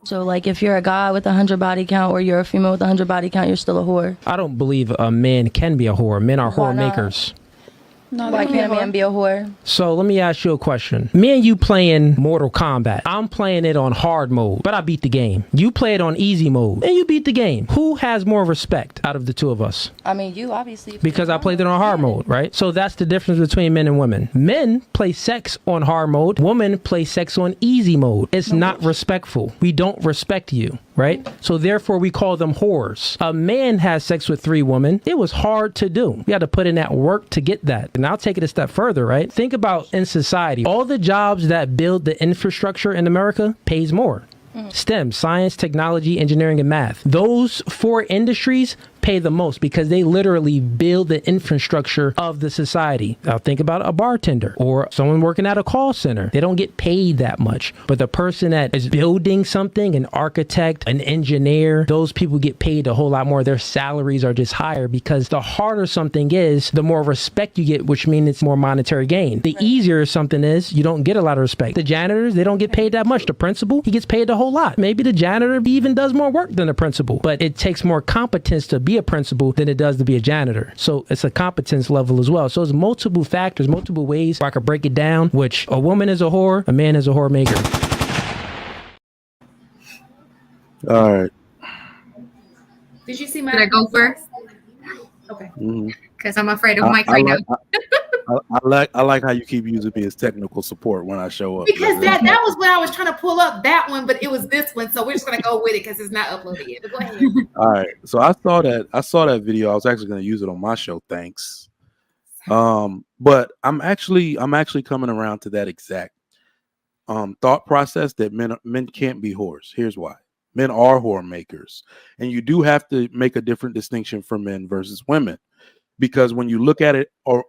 So, like, if you're a guy with 100 body count or you're a female with 100 body count, you're still a whore. I don't believe a man can be a whore. Men are whore makers. Why can't a man be a whore? So let me ask you a question. Me and you playing Mortal Kombat. I'm playing it on hard mode, but I beat the game. You play it on easy mode, and you beat the game. Who has more respect out of the two of us? I mean, you obviously. Because I played it on hard mode, right? So that's the difference between men and women. Men play sex on hard mode. Women play sex on easy mode. It's not respectful. We don't respect you, right? So therefore we call them whores. A man has sex with 3 women. It was hard to do. You had to put in that work to get that. And I'll take it a step further, right? Think about in society, all the jobs that build the infrastructure in America pays more. STEM, science, technology, engineering, and math. Those 4 industries pay the most because they literally build the infrastructure of the society. Now think about a bartender or someone working at a call center. They don't get paid that much, but the person that is building something, an architect, an engineer, those people get paid a whole lot more. Their salaries are just higher because the harder something is, the more respect you get, which means it's more monetary gain. The easier something is, you don't get a lot of respect. The janitors, they don't get paid that much. The principal, he gets paid a whole lot. Maybe the janitor even does more work than the principal, but it takes more competence to be a principal than it does to be a janitor. So it's a competence level as well. So it's multiple factors, multiple ways where I could break it down, which a woman is a whore, a man is a whore maker. All right. Did you see my? Did I go first? Okay. Because I'm afraid of Mike right now. I like how you keep using me as technical support when I show up. Because that was when I was trying to pull up that one, but it was this one, so we're just gonna go with it because it's not uploaded yet. But go ahead. All right. So I saw that video. I was actually going to use it on my show. Thanks. But I'm actually coming around to that exact thought process that men can't be whores. Here's why. Men are whore makers, and you do have to make a different distinction for men versus women, because when you look at it, or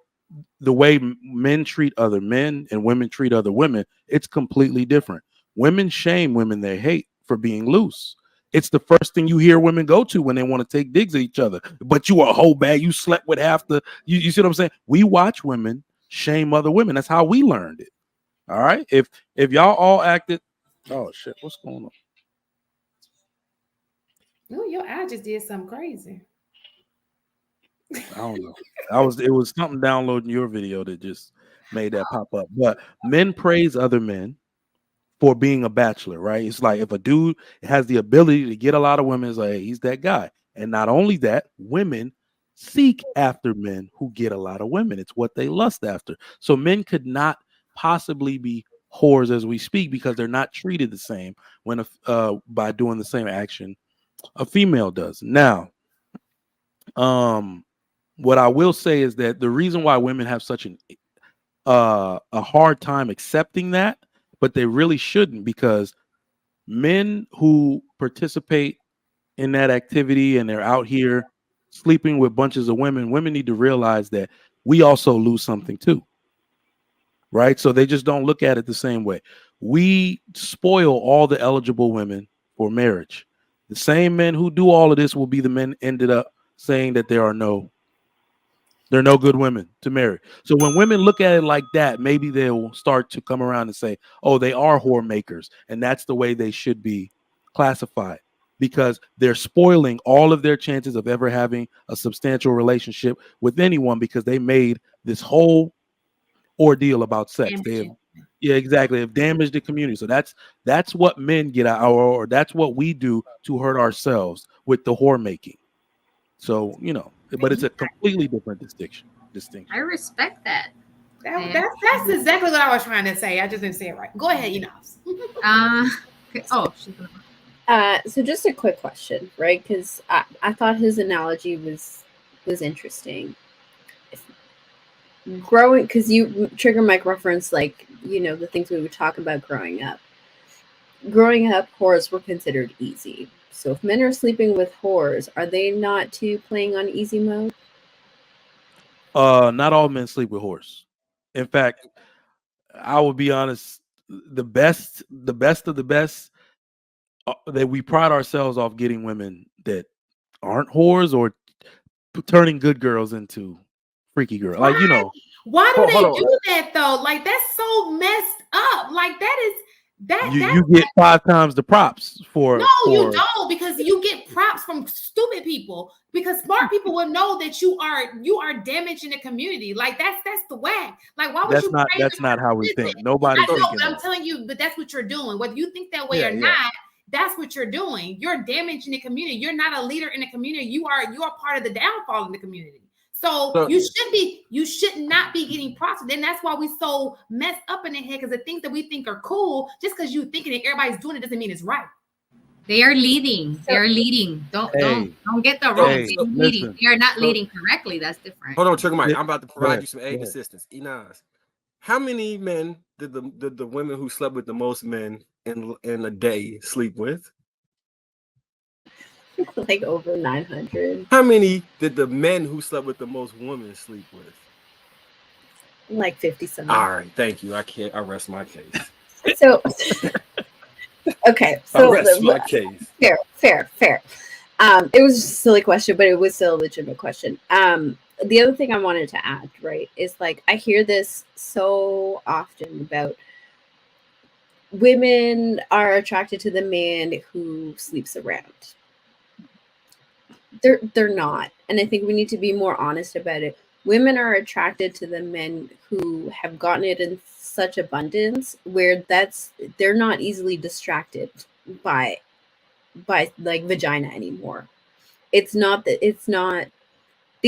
the way men treat other men and women treat other women, it's completely different. Women shame women they hate for being loose. It's the first thing you hear women go to when they want to take digs at each other. But you a whole bag, you slept with half the, you see what I'm saying? We watch women shame other women. That's how we learned it. All right. If y'all all acted, oh shit, what's going on? Oh, your eye just did something crazy. I don't know. It was something downloading your video that just made that pop up. But men praise other men for being a bachelor, right? It's like if a dude has the ability to get a lot of women, it's like, hey, he's that guy. And not only that, women seek after men who get a lot of women. It's what they lust after. So men could not possibly be whores as we speak because they're not treated the same when by doing the same action a female does. Now, what I will say is that the reason why women have such a hard time accepting that, but they really shouldn't, because men who participate in that activity and they're out here sleeping with bunches of women need to realize that we also lose something too, right? So they just don't look at it the same way. We spoil all the eligible women for marriage. The same men who do all of this will be the men ended up saying that there are no good women to marry. So when women look at it like that, maybe they'll start to come around and say, oh, they are whore makers. And that's the way they should be classified, because they're spoiling all of their chances of ever having a substantial relationship with anyone because they made this whole ordeal about sex. Yeah, exactly. They've damaged the community. So that's what men get out, or that's what we do to hurt ourselves with the whore making. So, but it's a completely different distinction. I respect that. That's exactly what I was trying to say. I just didn't say it right. Go ahead, So just a quick question, right? Because I thought his analogy was interesting. Growing, because Trigger Mike referenced, like, the things we would talk about growing up. Growing up, whores were considered easy. So if men are sleeping with whores, are they not too playing on easy mode? Not all men sleep with whores. In fact, I will be honest, the best of the best, that we pride ourselves off getting women that aren't whores or turning good girls into freaky girls. Like, why do they do that though? Like, that's so messed up. Like, that is You get 5 times the props for. No, you don't, because you get props from stupid people. Because smart people will know that you are damaging the community. Like that's the whack. Like why would That's not how we think. Nobody's I know, thinking but I'm that. telling you, but that's what you're doing. Whether you think that way or not, that's what you're doing. You're damaging the community. You're not a leader in the community. You are part of the downfall in the community. So you should not be getting props. And that's why we so messed up in the head, because the things that we think are cool, just because you thinking it, everybody's doing it, doesn't mean it's right. They are leading. They are leading. Don't get the wrong. They're leading. They are not leading correctly. That's different. Hold on, Trigger Mike. I'm about to provide you some aid and assistance. Enas, how many men did the women who slept with the most men in a day sleep with? Like over 900. How many did the men who slept with the most women sleep with? Like 50-something. All right, thank you. I rest my case. So, okay. So I rest my case. Fair. It was just a silly question, but it was still a legitimate question. The other thing I wanted to add, right, is like I hear this so often about women are attracted to the man who sleeps around. They're not. And I think we need to be more honest about it. Women are attracted to the men who have gotten it in such abundance where they're not easily distracted by like vagina anymore. They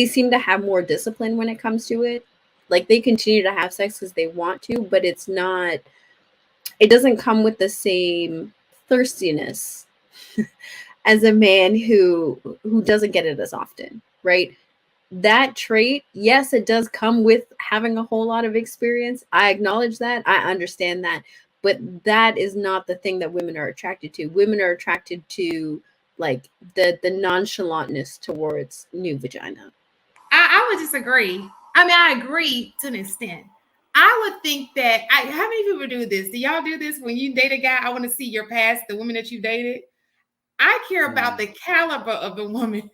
seem to have more discipline when it comes to it. Like they continue to have sex because they want to, but it doesn't come with the same thirstiness as a man who doesn't get it as often, right? That trait, yes, it does come with having a whole lot of experience. I acknowledge that. I understand that. But that is not the thing that women are attracted to. Women are attracted to like the nonchalantness towards new vagina. I would disagree. I mean, I agree to an extent. I would think that how many people do this? Do y'all do this when you date a guy? I want to see your past, the women that you dated. I care about the caliber of the woman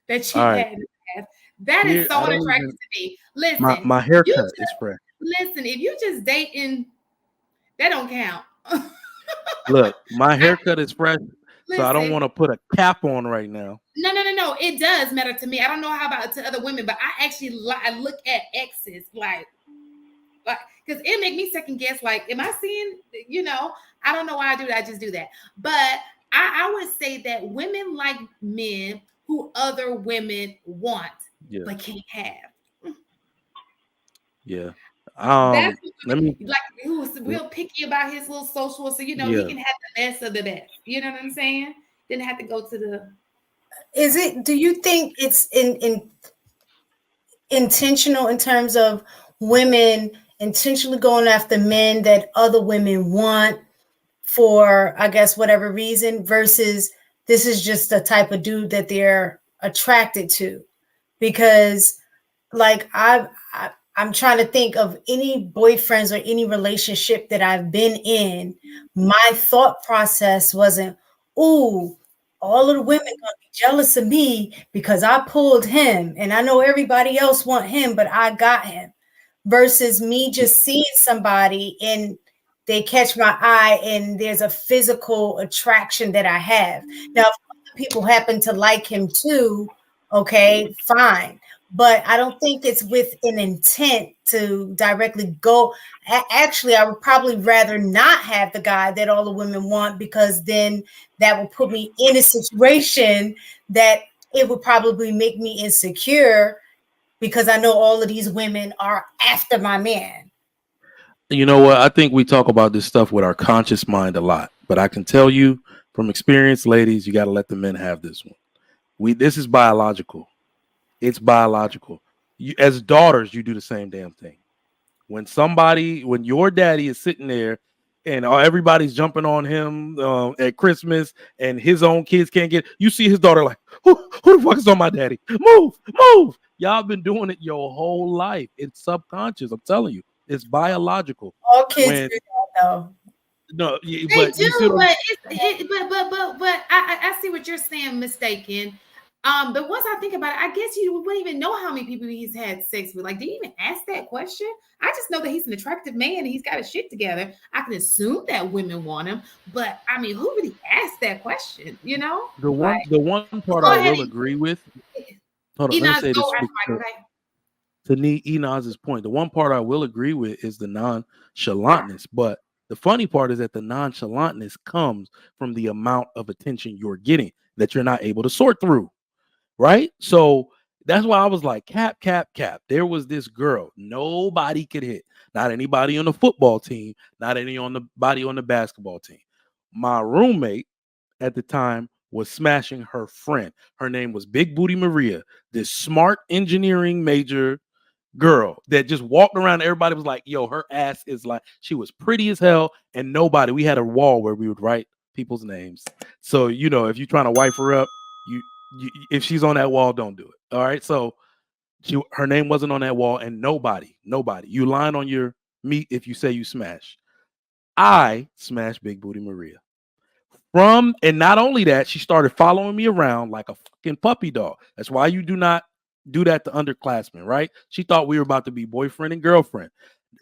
that you had in the past. That is so unattractive to me. Listen, my haircut is fresh. Listen, if you just dating, that don't count. Look, my haircut is fresh, so I don't want to put a cap on right now. No. It does matter to me. I don't know how about to other women, but I actually I look at exes like because it make me second guess. Like, am I seeing? I don't know why I do that. I just do that. But I would say that women like men who other women want, but can't have. Yeah. Let me like who's real picky about his little social, so he can have the best of the best. You know what I'm saying? Didn't have to go to the. Do you think it's intentional in terms of women intentionally going after men that other women want for, I guess, whatever reason, versus this is just the type of dude that they're attracted to? Because like I'm trying to think of any boyfriends or any relationship that I've been in. My thought process wasn't, ooh, all of the women gonna be jealous of me because I pulled him and I know everybody else want him, but I got him. Versus me just seeing somebody and they catch my eye and there's a physical attraction that I have. Now, if other people happen to like him too, okay, fine. But I don't think it's with an intent to directly go. Actually, I would probably rather not have the guy that all the women want, because then that will put me in a situation that it would probably make me insecure, because I know all of these women are after my man. You know what? I think we talk about this stuff with our conscious mind a lot, but I can tell you from experience, ladies, you got to let the men have this one. This is biological. It's biological. You, as daughters, you do the same damn thing. When your daddy is sitting there and everybody's jumping on him at Christmas and his own kids can't get, you see his daughter like, who the fuck is on my daddy? Move. Y'all been doing it your whole life. It's subconscious. I'm telling you, it's biological. All kids do that though. No, they do, but I see what you're saying, mistaken. But once I think about it, I guess you wouldn't even know how many people he's had sex with. Like, did you even ask that question? I just know that he's an attractive man and he's got his shit together. I can assume that women want him, but I mean, who really asked that question? You know, the one part I will agree with. Hold on, let me say this to Enoz's point. The one part I will agree with is the nonchalantness, but the funny part is that the nonchalantness comes from the amount of attention you're getting that you're not able to sort through. Right? So that's why I was like, cap. There was this girl nobody could hit. Not anybody on the football team, not anybody on the basketball team. My roommate at the time was smashing her friend. Her name was Big Booty Maria, this smart engineering major girl that just walked around. Everybody was like, yo, her ass is like, she was pretty as hell. And we had a wall where we would write people's names. So, if you're trying to wife her up, if she's on that wall, don't do it. All right. So her name wasn't on that wall, and nobody, you lying on your meat if you say you smash. I smashed Big Booty Maria. And not only that, she started following me around like a fucking puppy dog. That's why you do not do that to underclassmen, right? She thought we were about to be boyfriend and girlfriend.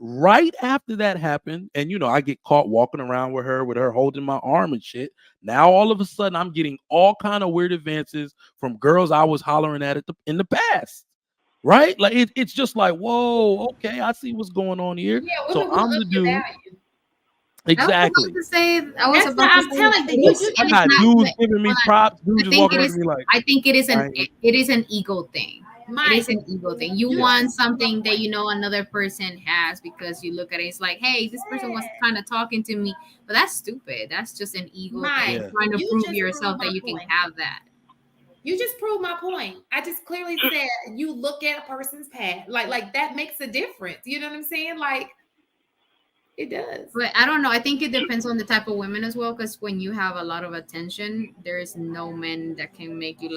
Right after that happened, and I get caught walking around with her holding my arm and shit. Now all of a sudden I'm getting all kind of weird advances from girls I was hollering at in the past. Right? Like it's just like, whoa, okay, I see what's going on here. Yeah, so I'm the dude. Value. Exactly. I was about to say, I'm telling you, I got dudes giving me props. Dudes just walking up to me like, I think it is an ego thing. It is an ego thing. You want something that another person has because you look at it. It's like, hey, this person was kind of talking to me, but that's stupid. That's just an ego thing, trying to prove yourself that you can have that. You just proved my point. I just clearly said you look at a person's past, like that makes a difference. You know what I'm saying? Like. It does. But I don't know. I think it depends on the type of women as well. Because when you have a lot of attention, there is no man that can make you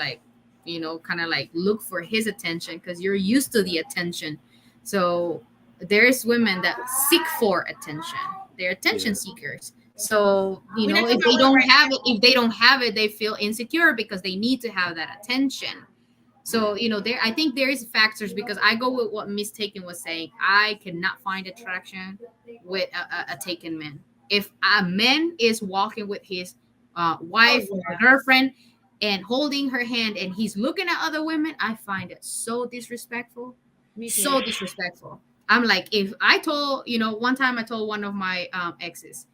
kind of like look for his attention because you're used to the attention. So there's women that seek for attention. They're attention seekers. So if they don't have it, they feel insecure because they need to have that attention. So, I think there is factors because I go with what Miss Taken was saying. I cannot find attraction with a taken man. If a man is walking with his wife or girlfriend and holding her hand and he's looking at other women, I find it so disrespectful. So disrespectful. I'm like, if I told, one time I told one of my exes,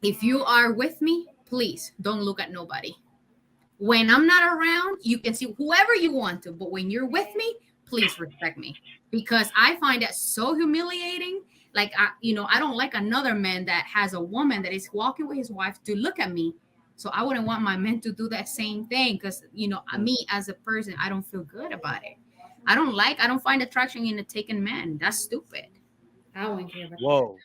if you are with me, please don't look at nobody. When I'm not around, you can see whoever you want to, but when you're with me, please respect me because I find that so humiliating. Like, I don't like another man that has a woman that is walking with his wife to look at me. So I wouldn't want my men to do that same thing because, me as a person, I don't feel good about it. I don't find attraction in a taken man. That's stupid. I wouldn't care about Whoa.